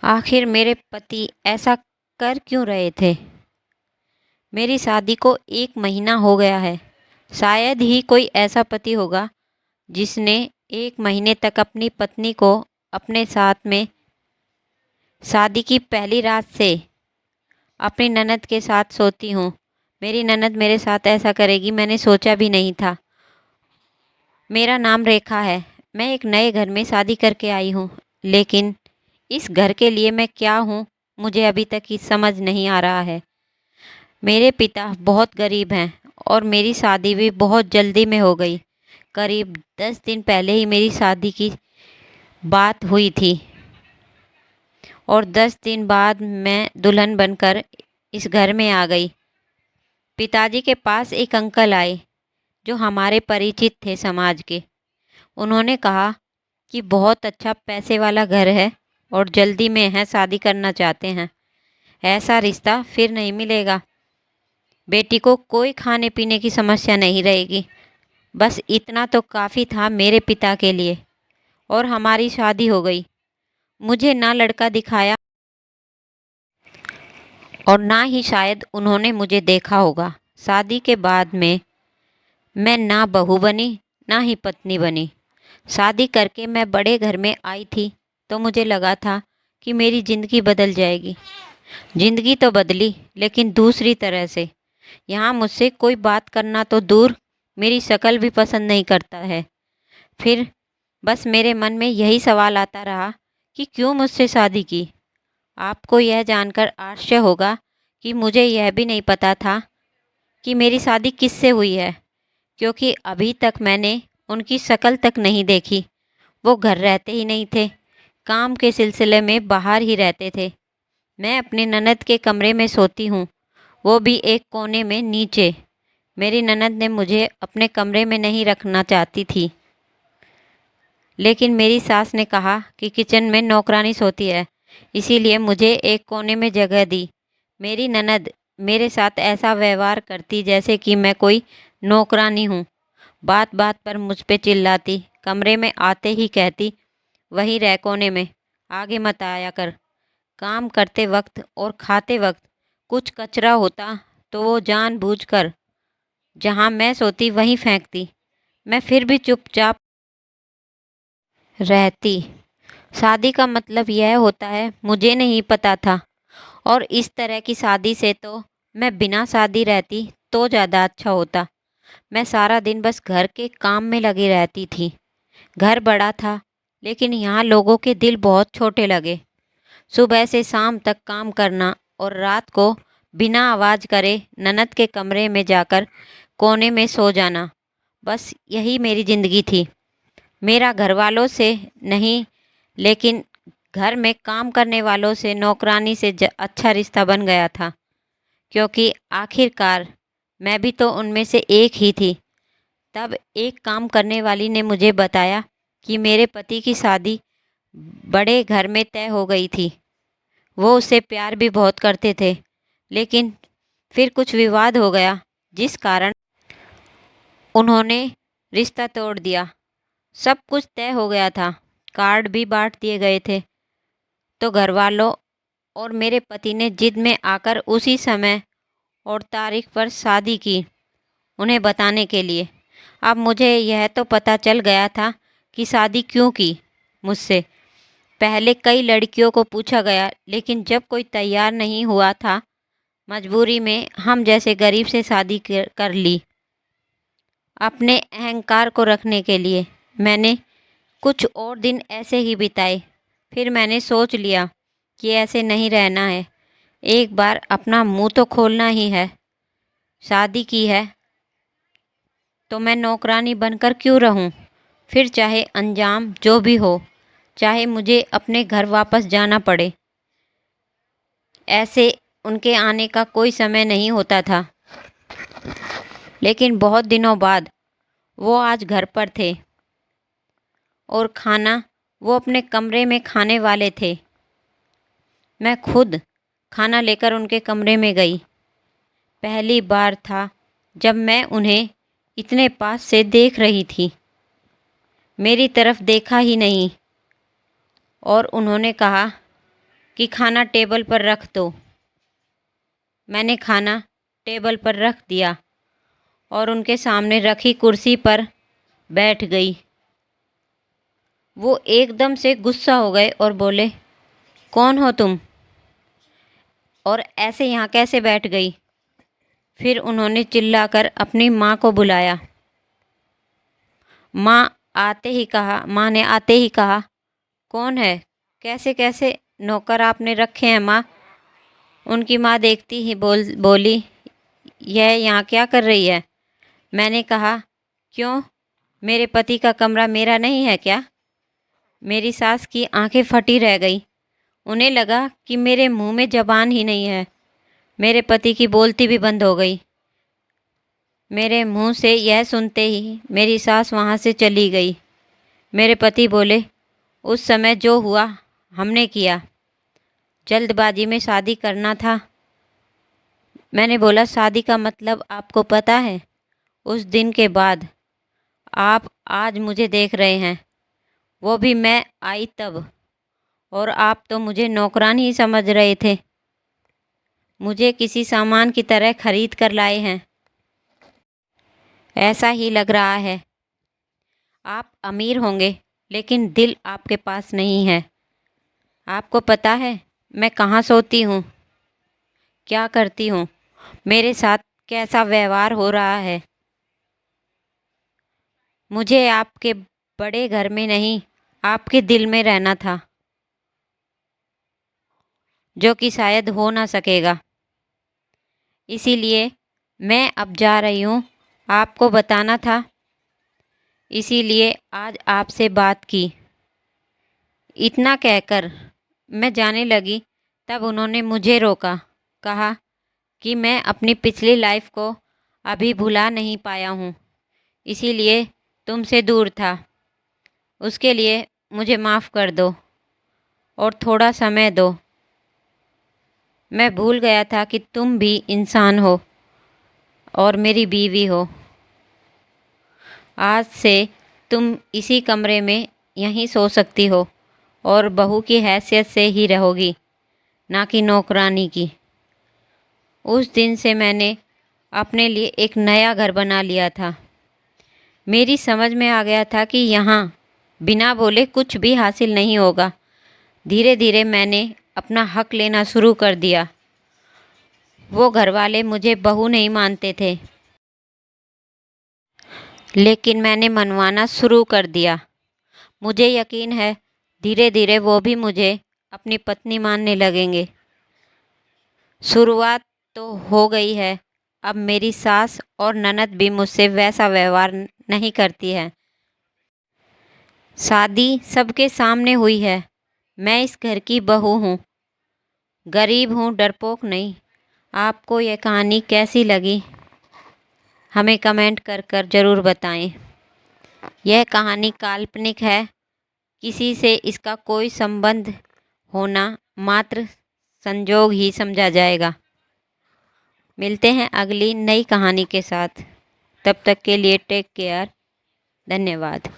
आखिर मेरे पति ऐसा कर क्यों रहे थे? मेरी शादी को 1 महीना हो गया है। शायद ही कोई ऐसा पति होगा जिसने 1 महीने तक अपनी पत्नी को अपने साथ में शादी की पहली रात से अपनी ननद के साथ सोती हूँ। मेरी ननद मेरे साथ ऐसा करेगी मैंने सोचा भी नहीं था। मेरा नाम रेखा है। मैं एक नए घर में शादी करके आई हूँ, लेकिन इस घर के लिए मैं क्या हूँ मुझे अभी तक ही समझ नहीं आ रहा है। मेरे पिता बहुत गरीब हैं और मेरी शादी भी बहुत जल्दी में हो गई। करीब 10 दिन पहले ही मेरी शादी की बात हुई थी और 10 दिन बाद मैं दुल्हन बनकर इस घर में आ गई। पिताजी के पास एक अंकल आए जो हमारे परिचित थे समाज के। उन्होंने कहा कि बहुत अच्छा पैसे वाला घर है और जल्दी में है, शादी करना चाहते हैं। ऐसा रिश्ता फिर नहीं मिलेगा। बेटी को कोई खाने पीने की समस्या नहीं रहेगी। बस इतना तो काफ़ी था मेरे पिता के लिए और हमारी शादी हो गई। मुझे ना लड़का दिखाया और ना ही शायद उन्होंने मुझे देखा होगा। शादी के बाद में मैं ना बहू बनी ना ही पत्नी बनी। शादी करके मैं बड़े घर में आई थी तो मुझे लगा था कि मेरी ज़िंदगी बदल जाएगी। ज़िंदगी तो बदली, लेकिन दूसरी तरह से। यहाँ मुझसे कोई बात करना तो दूर, मेरी शक्ल भी पसंद नहीं करता है। फिर बस मेरे मन में यही सवाल आता रहा कि क्यों मुझसे शादी की। आपको यह जानकर आश्चर्य होगा कि मुझे यह भी नहीं पता था कि मेरी शादी किससे हुई है, क्योंकि अभी तक मैंने उनकी शक्ल तक नहीं देखी। वो घर रहते ही नहीं थे, काम के सिलसिले में बाहर ही रहते थे। मैं अपनी ननद के कमरे में सोती हूँ, वो भी एक कोने में नीचे। मेरी ननद ने मुझे अपने कमरे में नहीं रखना चाहती थी, लेकिन मेरी सास ने कहा कि किचन में नौकरानी सोती है, इसीलिए मुझे एक कोने में जगह दी। मेरी ननद मेरे साथ ऐसा व्यवहार करती जैसे कि मैं कोई नौकरानी हूँ। बात बात पर मुझ पे चिल्लाती, कमरे में आते ही कहती, वहीं रह कोने में, आगे मत आया कर। काम करते वक्त और खाते वक्त कुछ कचरा होता तो वो जानबूझकर जहाँ मैं सोती वहीं फेंकती। मैं फिर भी चुपचाप रहती। शादी का मतलब यह होता है मुझे नहीं पता था, और इस तरह की शादी से तो मैं बिना शादी रहती तो ज़्यादा अच्छा होता। मैं सारा दिन बस घर के काम में लगी रहती थी। घर बड़ा था, लेकिन यहाँ लोगों के दिल बहुत छोटे लगे। सुबह से शाम तक काम करना और रात को बिना आवाज़ करे ननद के कमरे में जाकर कोने में सो जाना, बस यही मेरी ज़िंदगी थी। मेरा घर वालों से नहीं, लेकिन घर में काम करने वालों से, नौकरानी से अच्छा रिश्ता बन गया था, क्योंकि आखिरकार मैं भी तो उनमें से एक ही थी। तब एक काम करने वाली ने मुझे बताया कि मेरे पति की शादी बड़े घर में तय हो गई थी। वो उससे प्यार भी बहुत करते थे, लेकिन फिर कुछ विवाद हो गया जिस कारण उन्होंने रिश्ता तोड़ दिया। सब कुछ तय हो गया था, कार्ड भी बांट दिए गए थे, तो घर वालों और मेरे पति ने जिद में आकर उसी समय और तारीख पर शादी की, उन्हें बताने के लिए। अब मुझे यह तो पता चल गया था कि शादी क्यों की मुझसे। पहले कई लड़कियों को पूछा गया, लेकिन जब कोई तैयार नहीं हुआ था, मजबूरी में हम जैसे गरीब से शादी कर ली। अपने अहंकार को रखने के लिए मैंने कुछ और दिन ऐसे ही बिताए। फिर मैंने सोच लिया कि ऐसे नहीं रहना है, एक बार अपना मुंह तो खोलना ही है। शादी की है तो मैं नौकरानी बनकर क्यों रहूं? फिर चाहे अंजाम जो भी हो, चाहे मुझे अपने घर वापस जाना पड़े। ऐसे उनके आने का कोई समय नहीं होता था, लेकिन बहुत दिनों बाद वो आज घर पर थे और खाना वो अपने कमरे में खाने वाले थे। मैं खुद खाना लेकर उनके कमरे में गई। पहली बार था जब मैं उन्हें इतने पास से देख रही थी। मेरी तरफ देखा ही नहीं और उन्होंने कहा, कि खाना टेबल पर रख दो। मैंने खाना टेबल पर रख दिया और उनके सामने रखी कुर्सी पर बैठ गई। वो एकदम से गुस्सा हो गए और बोले, कौन हो तुम और ऐसे यहाँ कैसे बैठ गई? फिर उन्होंने चिल्लाकर अपनी माँ को बुलाया। माँ ने आते ही कहा, कौन है? कैसे कैसे नौकर आपने रखे हैं माँ? उनकी माँ देखती ही बोली, यह यहाँ क्या कर रही है? मैंने कहा, क्यों, मेरे पति का कमरा मेरा नहीं है क्या? मेरी सास की आंखें फटी रह गई। उन्हें लगा कि मेरे मुंह में जबान ही नहीं है। मेरे पति की बोलती भी बंद हो गई। मेरे मुंह से यह सुनते ही मेरी सास वहाँ से चली गई। मेरे पति बोले, उस समय जो हुआ हमने किया, जल्दबाजी में शादी करना था। मैंने बोला, शादी का मतलब आपको पता है? उस दिन के बाद आप आज मुझे देख रहे हैं, वो भी मैं आई तब, और आप तो मुझे नौकरान ही समझ रहे थे। मुझे किसी सामान की तरह खरीद कर लाए हैं। ऐसा ही लग रहा है। आप अमीर होंगे लेकिन दिल आपके पास नहीं है। आपको पता है मैं कहाँ सोती हूँ, क्या करती हूँ, मेरे साथ कैसा व्यवहार हो रहा है? मुझे आपके बड़े घर में नहीं, आपके दिल में रहना था, जो कि शायद हो ना सकेगा। इसीलिए मैं अब जा रही हूँ, आपको बताना था, इसीलिए आज आपसे बात की। इतना कहकर मैं जाने लगी, तब उन्होंने मुझे रोका, कहा कि मैं अपनी पिछली लाइफ को अभी भुला नहीं पाया हूँ, इसीलिए तुमसे दूर था। उसके लिए मुझे माफ़ कर दो और थोड़ा समय दो। मैं भूल गया था कि तुम भी इंसान हो और मेरी बीवी हो। आज से तुम इसी कमरे में यहीं सो सकती हो और बहू की हैसियत से ही रहोगी, ना कि नौकरानी की। उस दिन से मैंने अपने लिए एक नया घर बना लिया था। मेरी समझ में आ गया था कि यहाँ बिना बोले कुछ भी हासिल नहीं होगा। धीरे धीरे मैंने अपना हक लेना शुरू कर दिया। वो घरवाले मुझे बहू नहीं मानते थे, लेकिन मैंने मनवाना शुरू कर दिया। मुझे यकीन है धीरे धीरे वो भी मुझे अपनी पत्नी मानने लगेंगे। शुरुआत तो हो गई है। अब मेरी सास और ननद भी मुझसे वैसा व्यवहार नहीं करती है। शादी सबके सामने हुई है। मैं इस घर की बहू हूँ, गरीब हूँ, डरपोक नहीं। आपको यह कहानी कैसी लगी हमें कमेंट कर कर ज़रूर बताएं। यह कहानी काल्पनिक है, किसी से इसका कोई संबंध होना मात्र संजोग ही समझा जाएगा। मिलते हैं अगली नई कहानी के साथ। तब तक के लिए टेक केयर। धन्यवाद।